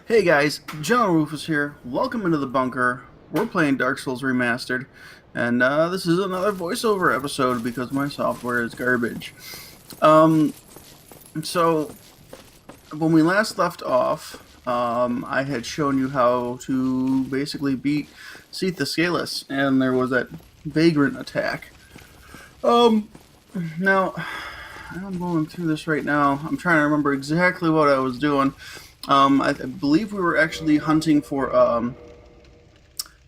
Hey guys, General Rufus here. Welcome into the bunker. We're playing Dark Souls Remastered, and this is another voiceover episode because my software is garbage. Um, so when we last left off, I had shown you how to basically beat Seath the Scaleless, and there was that vagrant attack. Um, Now I'm going through this right now. I'm trying to remember exactly what I was doing. I believe we were actually hunting for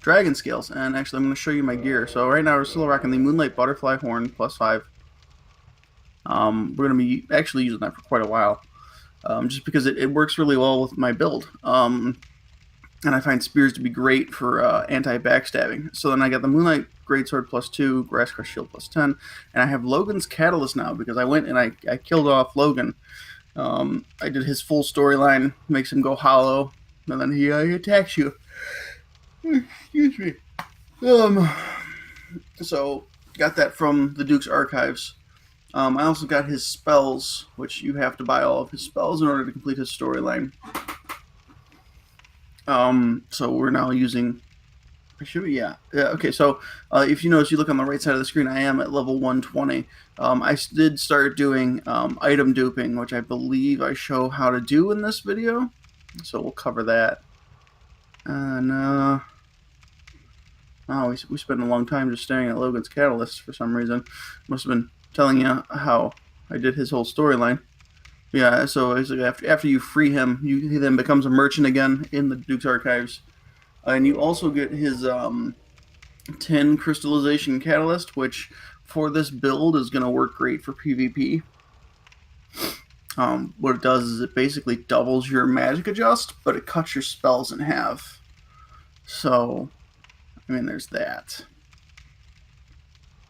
dragon scales, and actually I'm going to show you my gear. So right now we're still rocking the Moonlight Butterfly Horn +5. We're going to be actually using that for quite a while, just because it works really well with my build. And I find spears to be great for anti-backstabbing. So then I got the Moonlight Greatsword +2, Grass Crush Shield +10, and I have Logan's Catalyst now because I went and I killed off Logan. I did his full storyline, makes him go hollow, and then he attacks you. Excuse me. So got that from the Duke's archives. I also got his spells, which you have to buy all of his spells in order to complete his storyline. So we're now using. Should we? Yeah. Okay. So if you notice, you look on the right side of the screen. I am at level 120. I did start doing item duping, which I believe I show how to do in this video. So we'll cover that. And we spent a long time just staring at Logan's Catalyst for some reason. Must have been telling you how I did his whole storyline. Yeah. So after you free him, he then becomes a merchant again in the Duke's archives. And you also get his 10 crystallization catalyst, which for this build is going to work great for PvP. What it does is it basically doubles your magic adjust, but it cuts your spells in half. So, I mean, there's that.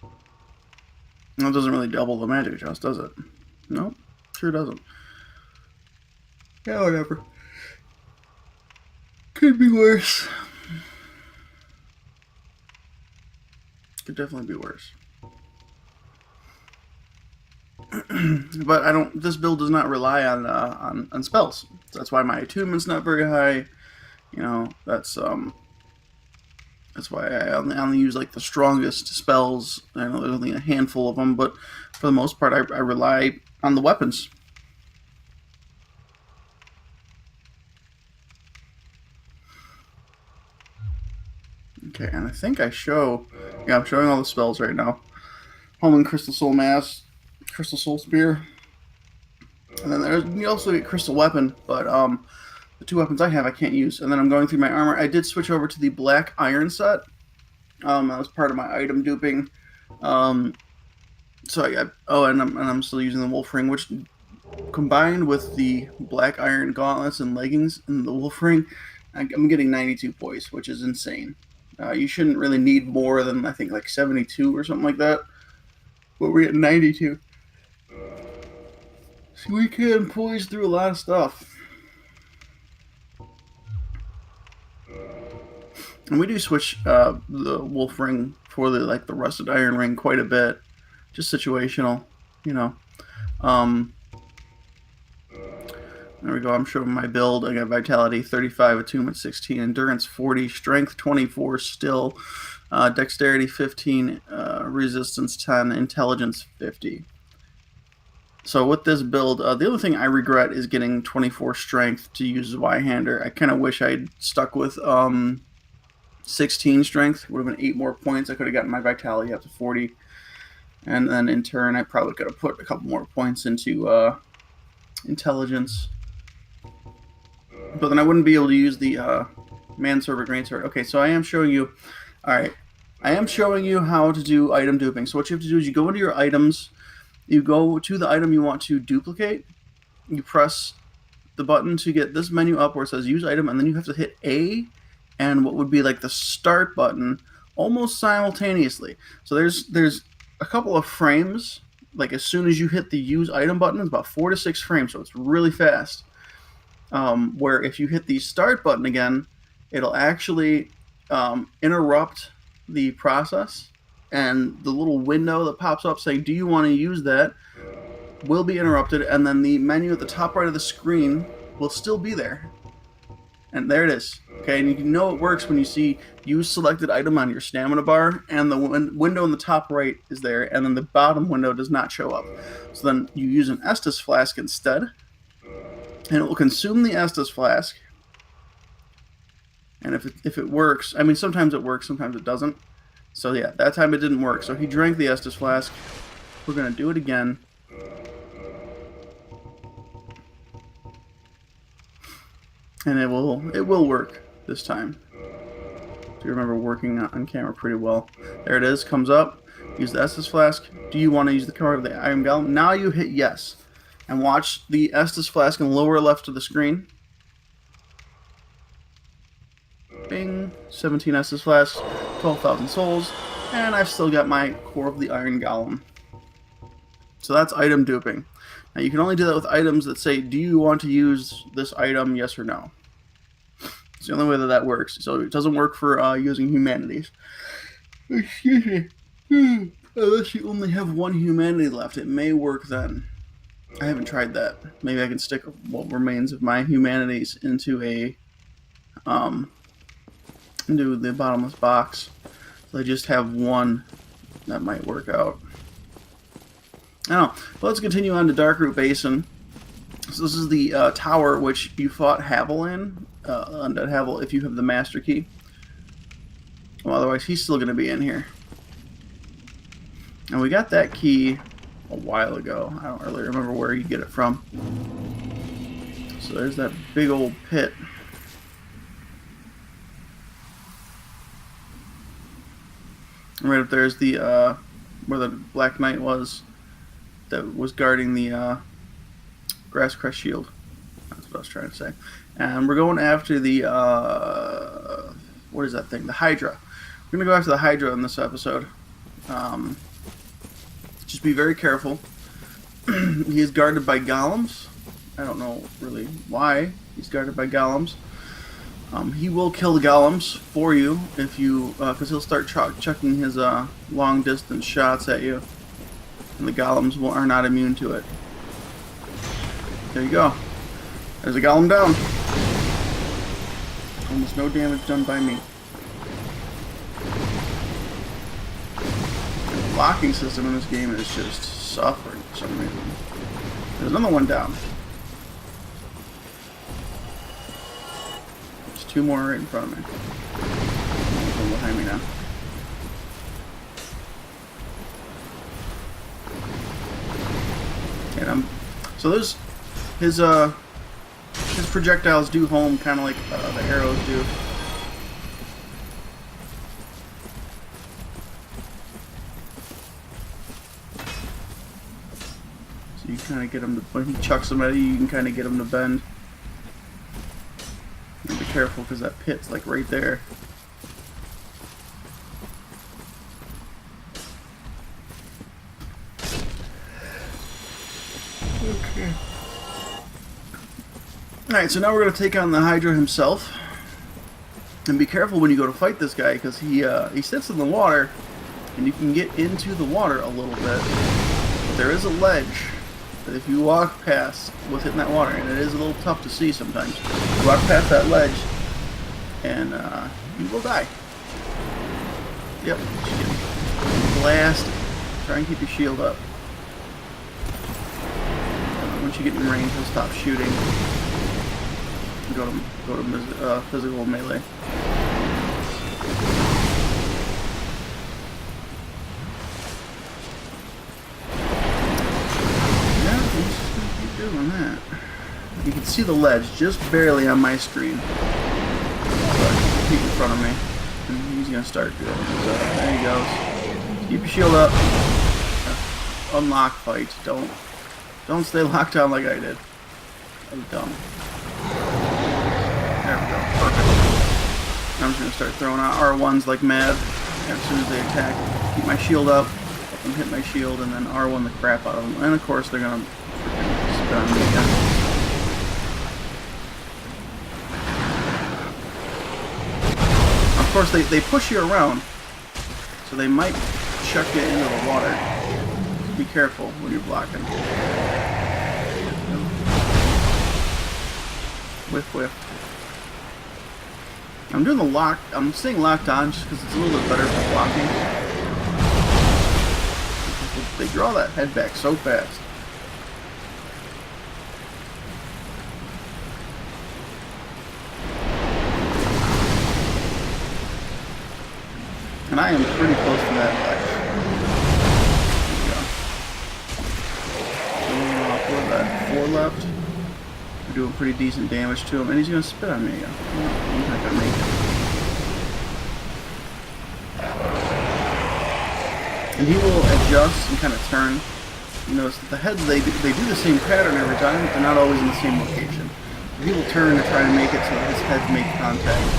It doesn't really double the magic adjust, does it? No, sure doesn't. Yeah, whatever. Could be worse. Could definitely be worse. But I don't. This build does not rely on spells. That's why my attunement's not very high. You know, that's why I only use like the strongest spells. I know there's only a handful of them, but for the most part, I rely on the weapons. Okay, and I think I show. Yeah, I'm showing all the spells right now. Home Crystal Soul Mass, Crystal Soul Spear, and then you also get Crystal Weapon, but the two weapons I have I can't use. And then I'm going through my armor. I did switch over to the Black Iron set. That was part of my item duping. So I got and I'm still using the Wolf Ring, which combined with the Black Iron gauntlets and leggings and the Wolf Ring, I'm getting 92 poise, which is insane. You shouldn't really need more than, I think, like 72 or something like that. But we're getting 92. So we can poise through a lot of stuff. And we do switch the Wolf Ring for the Rusted Iron Ring quite a bit. Just situational, you know. There we go. I'm showing my build. I got Vitality 35, Attunement 16, Endurance 40, Strength 24 still, Dexterity 15, Resistance 10, Intelligence 50. So with this build, the other thing I regret is getting 24 Strength to use Y-Hander. I kind of wish I'd stuck with 16 Strength. It would have been 8 more points. I could have gotten my Vitality up to 40. And then in turn, I probably could have put a couple more points into Intelligence. But then I wouldn't be able to use the Manservant Greatsword. Okay, so I am showing you. Alright. I am showing you how to do item duping. So what you have to do is you go into your items. You go to the item you want to duplicate. You press the button to get this menu up where it says use item. And then you have to hit A and what would be like the start button almost simultaneously. So there's a couple of frames. Like as soon as you hit the use item button, it's about 4 to 6 frames. So it's really fast. Where if you hit the start button again, it'll actually interrupt the process, and the little window that pops up saying, do you want to use that, will be interrupted, and then the menu at the top right of the screen will still be there. And there it is. Okay, and you know it works when you see use selected item on your stamina bar, and the window in the top right is there, and then the bottom window does not show up. So then you use an Estus flask instead, and it will consume the Estus flask. And if it works, I mean, sometimes it works, sometimes it doesn't. So yeah, that time it didn't work. So he drank the Estus flask. We're going to do it again. And it will work this time. Do you remember working on camera pretty well? There it is, comes up. Use the Estus flask. Do you want to use the color of the iron golem? Now you hit yes. And watch the Estus flask in the lower left of the screen. Bing. 17 Estus flasks, 12,000 souls. And I've still got my core of the iron golem. So that's item duping. Now you can only do that with items that say, do you want to use this item, yes or no? It's the only way that works. So it doesn't work for using humanities. Excuse me. Unless you only have one humanity left, it may work then. I haven't tried that. Maybe I can stick what remains of my humanities into into the bottomless box. So I just have one. That might work out. I don't know. But let's continue on to Darkroot Basin. So this is the tower which you fought Havel in. Undead Havel, if you have the Master Key. Well, otherwise, he's still going to be in here. And we got that key a while ago. I don't really remember where you get it from. So there's that big old pit. And right up there is the where the Black Knight was. That was guarding the Grass Crest Shield. That's what I was trying to say. And we're going after the, what is that thing? The Hydra. We're going to go after the Hydra in this episode. Just be very careful. He is guarded by golems. I don't know really why he's guarded by golems. He will kill the golems for you if you, because he'll start chucking his long distance shots at you. And the golems are not immune to it. There you go. There's a golem down. Almost no damage done by me. The blocking system in this game is just suffering for some reason. There's another one down. There's two more right in front of me. There's one behind me now. And so there's his projectiles do home kind of like the arrows do. So you kind of get him to, when he chucks them at you, you can kind of get him to bend. And be careful because that pit's like right there. Okay. Alright, so now we're going to take on the Hydra himself. And be careful when you go to fight this guy, because he sits in the water, and you can get into the water a little bit. But there is a ledge that if you walk past with hitting that water, and it is a little tough to see sometimes, you walk past that ledge, and you will die. Yep, blast. Try and keep your shield up. Once you get in range, he'll stop shooting. Go to physical melee. Yeah, I'm just gonna keep doing that. You can see the ledge just barely on my screen. Keep in front of me, and he's gonna start doing it. So there he goes. Keep your shield up. Unlock fight. Don't stay locked down like I did. I'm dumb. There we go. Perfect. I'm just going to start throwing out R1s like mad as soon as they attack. Keep my shield up. Let them hit my shield and then R1 the crap out of them. And of course they're going to spit on me again. Of course they push you around. So they might chuck you into the water. Be careful when you're blocking. Whiff, whiff. I'm doing the lock. I'm staying locked on just because it's a little bit better for blocking. They draw that head back so fast. And I am pretty close to that ledge. There we go. That 4 left. We're doing pretty decent damage to him, and he's gonna spit on me again. He's not gonna make it. And he will adjust and kind of turn. You notice that the heads, they do the same pattern every time, but they're not always in the same location. So he will turn to try to make it so his heads make contact,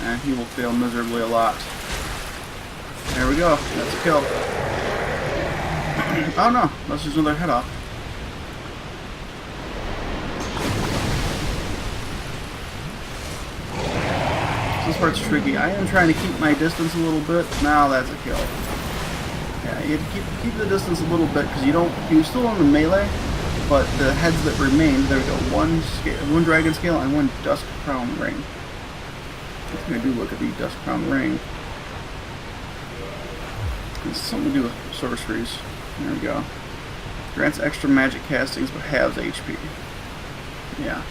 and he will fail miserably a lot. There we go. That's a kill. Oh no, that's just another head off. This part's tricky. I am trying to keep my distance a little bit. Now that's a kill. Yeah, you have to keep the distance a little bit because you're still on the melee, but the heads that remain, there we go, one dragon scale and one dusk crown ring. That's gonna do look at the dusk crown ring. It's something to do with sorceries. There we go. Grants extra magic castings but halves HP. Yeah.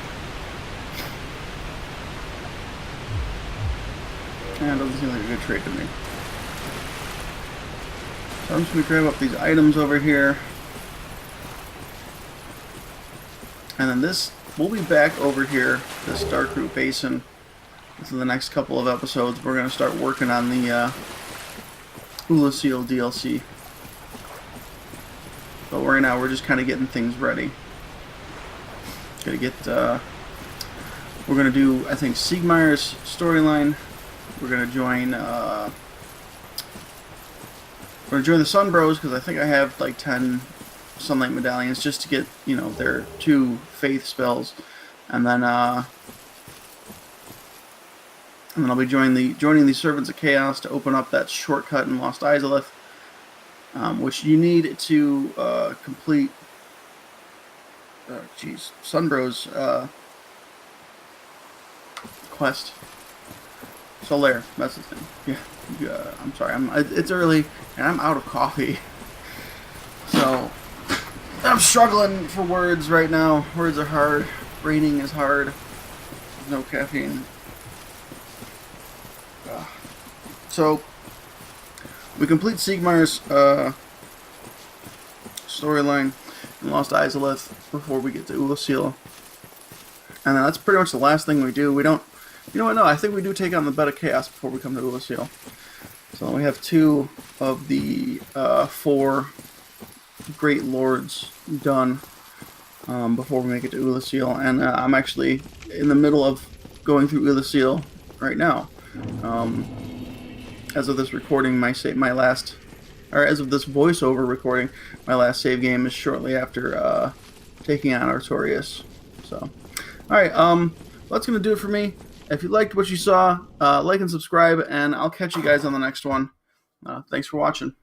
Yeah, it doesn't seem like a good trade to me. So I'm just going to grab up these items over here. And then we'll be back over here, this Darkroot Basin. This is the next couple of episodes. We're going to start working on the Ulasil DLC. But right now we're just kind of getting things ready. We're going to do, I think, Siegmeyer's storyline. We're going to join the Sun Bros because I think I have like 10 Sunlight Medallions just to get, you know, their 2 faith spells. And then I'll be joining the Servants of Chaos to open up that shortcut in Lost Izalith, which you need to complete. Sunbro's quest. Solaire, that's his name. Yeah, I'm sorry. It's early and I'm out of coffee, so I'm struggling for words right now. Words are hard. Raining is hard. No caffeine. So we complete Siegmeyer's storyline in Lost Izalith before we get to Ulasil, and then that's pretty much the last thing we do. We don't. You know what? No, I think we do take on the Bed of Chaos before we come to Ulasil. So we have 2 of the 4 Great Lords done before we make it to Ulasil, and I'm actually in the middle of going through Ulasil right now. As of this recording, as of this voiceover recording, my last save game is shortly after taking on Artorias. So, all right, that's gonna do it for me. If you liked what you saw, like and subscribe, and I'll catch you guys on the next one. Thanks for watching.